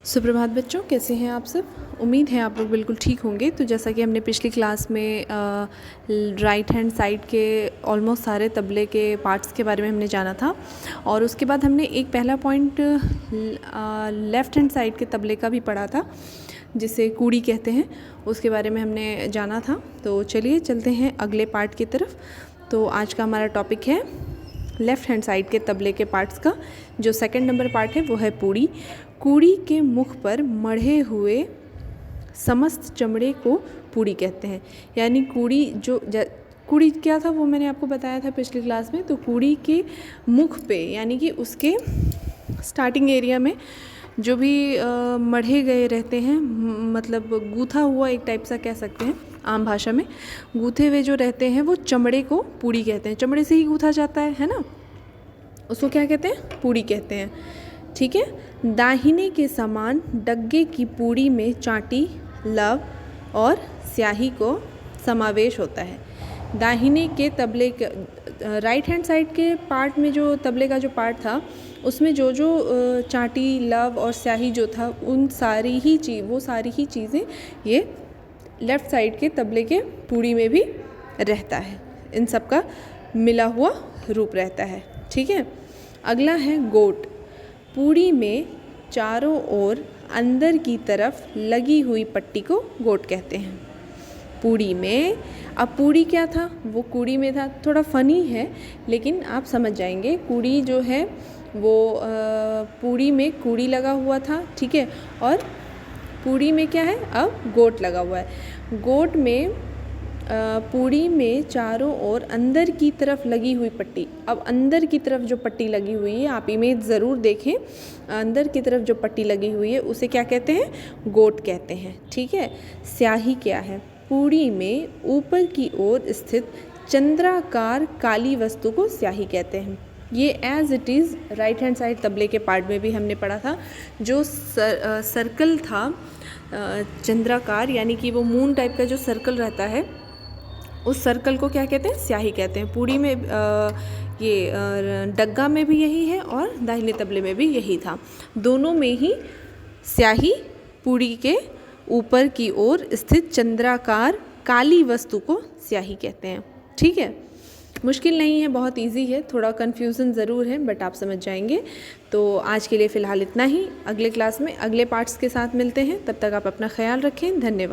सुप्रभात बच्चों, कैसे हैं आप सब। उम्मीद है आप लोग बिल्कुल ठीक होंगे। तो जैसा कि हमने पिछली क्लास में राइट हैंड साइड के ऑलमोस्ट सारे तबले के पार्ट्स के बारे में हमने जाना था, और उसके बाद हमने एक पहला पॉइंट लेफ़्ट हैंड साइड के तबले का भी पढ़ा था, जिसे कूड़ी कहते हैं। उसके बारे में हमने जाना था। तो चलिए चलते हैं अगले पार्ट की तरफ। तो आज का हमारा टॉपिक है लेफ़्ट हैंड साइड के तबले के पार्ट्स का। जो सेकंड नंबर पार्ट है वो है पूड़ी। कूड़ी के मुख पर मढ़े हुए समस्त चमड़े को पूड़ी कहते हैं। यानी कूड़ी कूड़ी क्या था वो मैंने आपको बताया था पिछली क्लास में। तो कूड़ी के मुख पे यानी कि उसके स्टार्टिंग एरिया में जो भी मढ़े गए रहते हैं, मतलब गूथा हुआ एक टाइप सा कह सकते हैं, आम भाषा में गूथे हुए जो रहते हैं वो चमड़े को पूड़ी कहते हैं। चमड़े से ही गूथा जाता है ना, उसको क्या कहते हैं, पूड़ी कहते हैं। ठीक है। दाहिने के समान डग्गे की पूड़ी में चाटी, लव और स्याही को समावेश होता है। दाहिने के तबले के राइट हैंड साइड के पार्ट में जो तबले का जो पार्ट था, उसमें जो चाटी, लव और स्याही जो था, उन सारी ही चीज़ें ये लेफ़्ट साइड के तबले के पूड़ी में भी रहता है। इन सब का मिला हुआ रूप रहता है। ठीक है। अगला है गोट। पूड़ी में चारों ओर अंदर की तरफ लगी हुई पट्टी को गोट कहते हैं। पूड़ी में, अब पूड़ी क्या था, वो कूड़ी में था। थोड़ा फ़नी है लेकिन आप समझ जाएंगे। कूड़ी जो है वो पूड़ी में कूड़ी लगा हुआ था, ठीक है, और पूड़ी में क्या है, अब गोट लगा हुआ है। गोट में पूड़ी में चारों ओर अंदर की तरफ लगी हुई पट्टी। अब अंदर की तरफ जो पट्टी लगी हुई है, आप इमेज ज़रूर देखें। अंदर की तरफ जो पट्टी लगी हुई है उसे क्या कहते हैं, गोट कहते हैं। ठीक है। स्याही क्या है, पूड़ी में ऊपर की ओर स्थित चंद्राकार काली वस्तु को स्याही कहते हैं। ये as it is right hand side तबले के पार्ट में भी हमने पढ़ा था। जो सर्कल था चंद्राकार, यानी कि वो मून टाइप का जो सर्कल रहता है, उस सर्कल को क्या कहते हैं, स्याही कहते हैं। पूड़ी में ये डग्गा में भी यही है और दाहिने तबले में भी यही था। दोनों में ही स्याही पूड़ी के ऊपर की ओर स्थित चंद्राकार काली वस्तु को स्याही कहते हैं। ठीक है। मुश्किल नहीं है, बहुत इजी है। थोड़ा कन्फ्यूज़न ज़रूर है बट आप समझ जाएंगे। तो आज के लिए फ़िलहाल इतना ही। अगले क्लास में अगले पार्ट्स के साथ मिलते हैं। तब तक आप अपना ख्याल रखें। धन्यवाद।